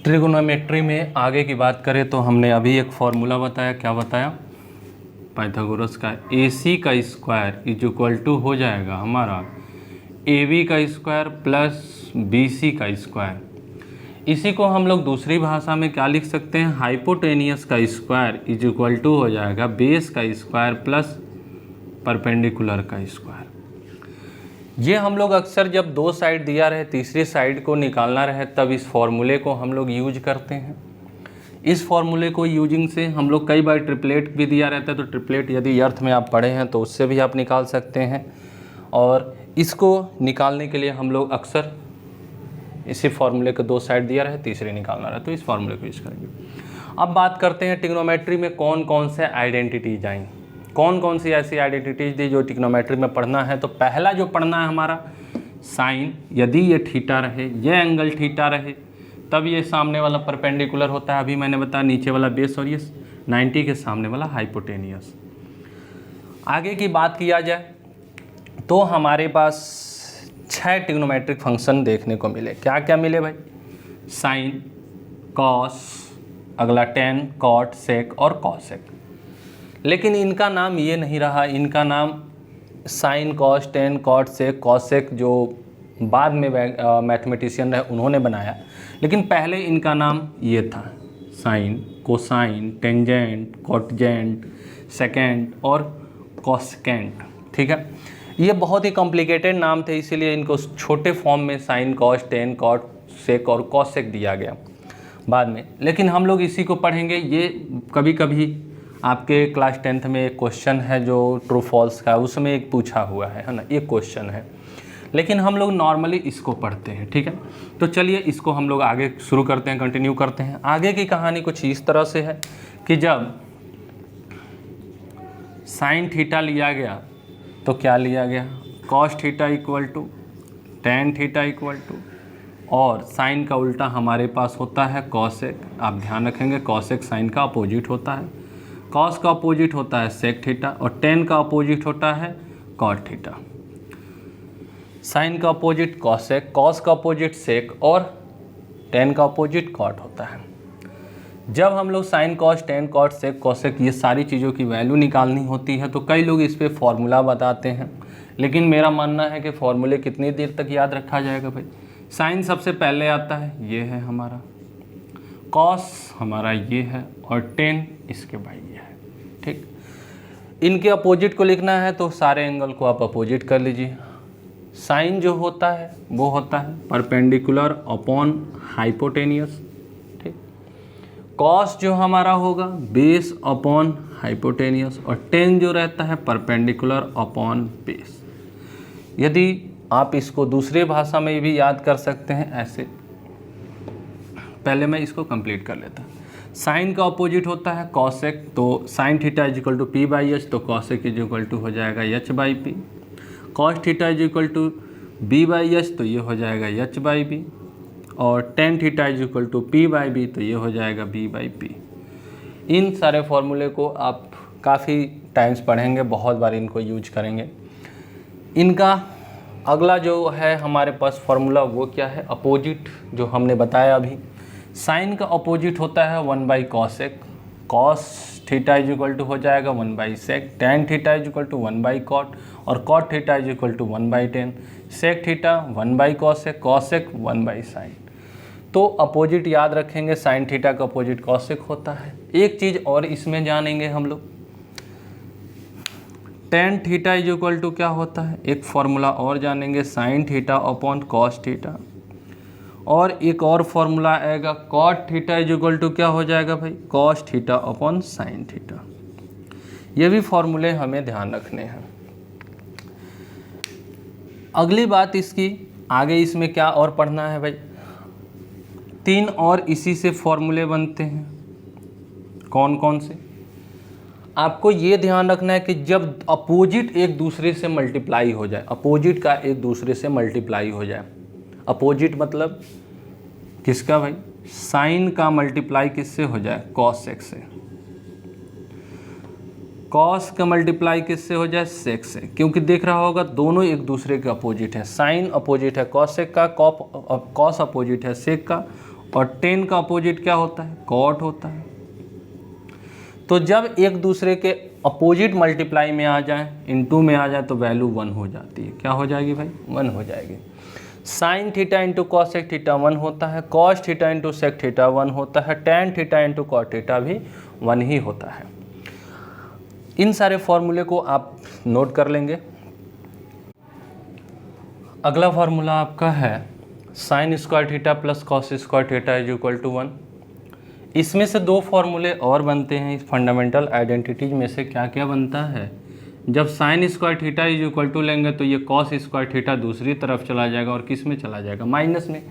Trigonometry में आगे की बात करें तो हमने अभी एक फॉर्मूला बताया, क्या बताया, पाइथागोरस का AC का स्क्वायर इज इक्वल टू हो जाएगा हमारा AB का स्क्वायर प्लस BC का स्क्वायर। इसी को हम लोग दूसरी भाषा में क्या लिख सकते हैं, हाइपोटेनियस का स्क्वायर इज इक्वल टू हो जाएगा बेस का स्क्वायर प्लस परपेंडिकुलर का स्क्वायर। ये हम लोग अक्सर जब दो साइड दिया रहे तीसरी साइड को निकालना रहे तब इस फॉर्मूले को हम लोग यूज करते हैं। इस फॉर्मूले को यूजिंग से हम लोग कई बार ट्रिपलेट भी दिया रहता है, तो ट्रिपलेट यदि अर्थ में आप पढ़े हैं तो उससे भी आप निकाल सकते हैं। और इसको निकालने के लिए हम लोग अक्सर इसी फॉर्मूले को दो साइड दिया रहे तीसरी निकालना रहे तो इस फॉर्मूले को यूज करेंगे। अब बात करते हैं ट्रिग्नोमेट्री में कौन कौन से आइडेंटिटीज आई, कौन कौन सी ऐसी आइडेंटिटीज दी जो ट्रिग्नोमेट्री में पढ़ना है। तो पहला जो पढ़ना है हमारा साइन, यदि ये थीटा रहे, ये एंगल थीटा रहे तब ये सामने वाला परपेंडिकुलर होता है। अभी मैंने बताया नीचे वाला बेस और ये 90 के सामने वाला हाइपोटेनियस। आगे की बात किया जाए तो हमारे पास 6 ट्रिग्नोमेट्रिक फंक्शन देखने को मिले। क्या क्या मिले भाई, साइन, कॉस, अगला टेन, कॉट, सेक और कॉसेक। लेकिन इनका नाम ये नहीं रहा, इनका नाम साइन, कॉस, टेन, कॉट, सेक, कॉसेक जो बाद में मैथमेटिशियन रहे उन्होंने बनाया, लेकिन पहले इनका नाम ये था साइन, कोसाइन, टेंजेंट, कोटजेंट, सेकेंड और कॉसेकेंट। ठीक है, ये बहुत ही कॉम्प्लिकेटेड नाम थे, इसीलिए इनको छोटे फॉर्म में साइन, कॉस, टेन, कॉट, सेक और कॉसेक दिया गया बाद में। लेकिन हम लोग इसी को पढ़ेंगे। ये कभी कभी आपके क्लास 10th में एक क्वेश्चन है जो ट्रू फॉल्स का, उसमें एक पूछा हुआ है ना, एक क्वेश्चन है, लेकिन हम लोग नॉर्मली इसको पढ़ते हैं। ठीक है, तो चलिए इसको हम लोग आगे शुरू करते हैं, कंटिन्यू करते हैं। आगे की कहानी कुछ इस तरह से है कि जब साइन थीटा लिया गया तो क्या लिया गया, cos theta equal to tan theta equal to, और साइन का उल्टा हमारे पास होता है कॉसेक। आप ध्यान रखेंगे कॉसेक साइन का अपोजिट होता है, कॉस का अपोजिट होता है सेक थीटा और टेन का अपोजिट होता है कॉट थीटा। साइन का अपोजिट कॉसेक, कॉस का अपोजिट सेक और टेन का अपोजिट कॉट होता है। जब हम लोग साइन, कॉस, टेन, कॉट, सेक, कॉसेक ये सारी चीज़ों की वैल्यू निकालनी होती है तो कई लोग इस पे फॉर्मूला बताते हैं, लेकिन मेरा मानना है कि फॉर्मूले कितनी देर तक याद रखा जाएगा भाई। साइन सबसे पहले आता है, ये है हमारा, कॉस हमारा ये है और टेन इसके भाई ये है। ठीक, इनके अपोजिट को लिखना है तो सारे एंगल को आप अपोजिट कर लीजिए। साइन जो होता है वो होता है परपेंडिकुलर अपॉन हाइपोटेनियस। ठीक, कॉस जो हमारा होगा बेस अपॉन हाइपोटेनियस और टेन जो रहता है परपेंडिकुलर अपॉन बेस। यदि आप इसको दूसरे भाषा में भी याद कर सकते हैं ऐसे, पहले मैं इसको कंप्लीट कर लेता हूँ। साइन का अपोजिट होता है कॉसेक, तो sine theta is equal to P by H, तो कॉसेक इज इक्वल टू हो जाएगा H by P. Cos theta is equal to B by H, तो ये हो जाएगा एच बाई बी, और tan theta is equal to P by B, तो ये हो जाएगा बी बाई पी। इन सारे फॉर्मूले को आप काफ़ी टाइम्स पढ़ेंगे, बहुत बार इनको यूज करेंगे। इनका अगला जो है हमारे पास फॉर्मूला वो क्या है, अपोजिट, जो हमने बताया अभी। साइन का अपोजिट होता है 1 by cosec, cos theta is equal to हो जाएगा 1 by sec, tan theta is equal to 1 by cot और cot theta is equal to 1 by tan, sec theta 1 by cosec, cosec 1 by sine. तो opposite याद रखेंगे, sine theta का opposite cosec होता है। एक चीज़ और इसमें जानेंगे हम लोग, tan theta is equal to क्या होता है, एक फॉर्मूला और जानेंगे, sine theta upon cos theta, और एक और फॉर्मूला आएगा cot theta is equal to क्या हो जाएगा भाई, cos theta upon sine theta. ये भी फॉर्मूले हमें ध्यान रखने हैं। अगली बात इसकी आगे इसमें क्या और पढ़ना है भाई, 3 और इसी से फॉर्मूले बनते हैं। कौन कौन से, आपको ये ध्यान रखना है कि जब अपोजिट एक दूसरे से मल्टीप्लाई हो जाए, अपोजिट का एक दूसरे से मल्टीप्लाई हो जाए, अपोजिट मतलब किसका भाई, साइन का मल्टीप्लाई किससे हो जाए, कॉसेक से, कॉस का मल्टीप्लाई किससे हो जाए, सेक से, क्योंकि देख रहा होगा दोनों एक दूसरे के अपोजिट है। साइन अपोजिट है कॉसेक का, कॉस अपोजिट है सेक का, और tan का अपोजिट क्या होता है, cot होता है। तो जब एक दूसरे के अपोजिट मल्टीप्लाई में आ जाए, इनटू में आ जाए, तो वैल्यू 1 हो जाती है। क्या हो जाएगी भाई, 1 हो जाएगी। Sine theta into cosec theta 1 होता है, cos theta into sec theta 1 होता है, tan theta into cot theta भी 1 ही होता है। इन सारे फॉर्मूले को आप नोट कर लेंगे। अगला फॉर्मूला आपका है sine square theta plus cos square theta is equal to 1। इसमें से दो फॉर्मूले और बनते हैं। इस फंडामेंटल आइडेंटिटीज में से क्या क्या बनता है, जब sine square theta is equal to लेंगे तो ये कॉस स्क्वायर थीटा दूसरी तरफ चला जाएगा और किस में चला जाएगा, माइनस में।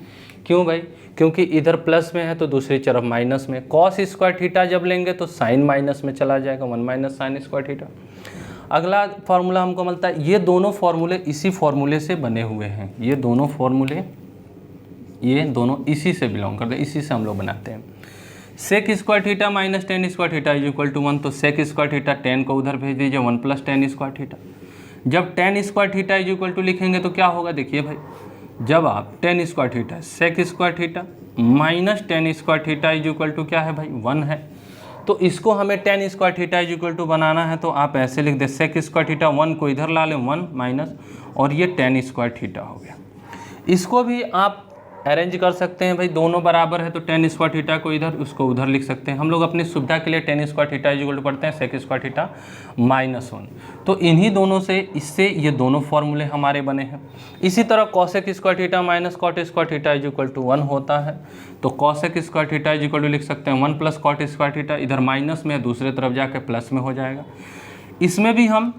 क्यों भाई, क्योंकि इधर प्लस में है तो दूसरी तरफ माइनस में। कॉस स्क्वायर थीटा जब लेंगे तो साइन माइनस में चला जाएगा, 1 माइनस साइन स्क्वायर थीटा। अगला फार्मूला हमको मिलता है, ये दोनों फार्मूले इसी फार्मूले से बने हुए हैं। ये दोनों फार्मूले ये दोनों इसी से बिलोंग करते हैं, इसी से हम लोग बनाते हैं। Sec square theta minus tan square theta is equal to 1, तो सेक स्क्वायर थीटा टेन को उधर भेज दीजिए, 1 प्लस टेन स्क्वायर थीटा। जब tan square theta is equal to लिखेंगे तो क्या होगा, देखिए भाई, जब आप tan square theta sec square theta minus tan square theta is equal to क्या है भाई, 1 है। तो इसको हमें tan square theta is equal to बनाना है, तो आप ऐसे लिख दें, सेक स्क्वायर थीटा 1 को इधर ला लें, 1 माइनस, और ये टेन स्क्वायर थीटा हो गया। इसको भी आप अरेंज कर सकते हैं भाई, दोनों बराबर है तो टेन स्क्वायर थीटा को इधर, उसको उधर लिख सकते हैं। हम लोग अपनी सुविधा के लिए tan square theta is equal to पढ़ते हैं सेक स्क्वायर थीटा माइनस 1। तो इन्हीं दोनों से, इससे ये दोनों फॉर्मूले हमारे बने हैं। इसी तरह cosec square theta minus cot square theta is equal to 1 होता है, तो cosec square theta is equal to लिख सकते हैं 1 प्लस कॉट स्क्वायर थीटा, इधर माइनस में, दूसरे तरफ जाके प्लस में हो जाएगा। इसमें भी हम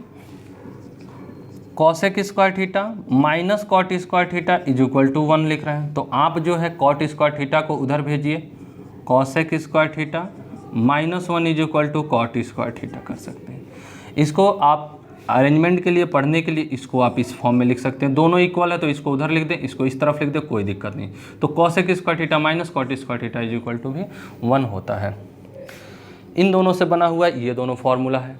cosec square theta minus cot square theta is equal to 1 लिख रहे हैं, तो आप जो है कॉट स्क्वायर थीटा को उधर भेजिए, cosec square theta minus 1 is equal to cot square theta कर सकते हैं। इसको आप अरेंजमेंट के लिए, पढ़ने के लिए, इसको आप इस फॉर्म में लिख सकते हैं। दोनों इक्वल है तो इसको उधर लिख दें, इसको इस तरफ लिख दें, कोई दिक्कत नहीं। तो cosec square theta minus cot square theta is equal to भी 1 होता है। इन दोनों से बना हुआ ये दोनों फार्मूला है।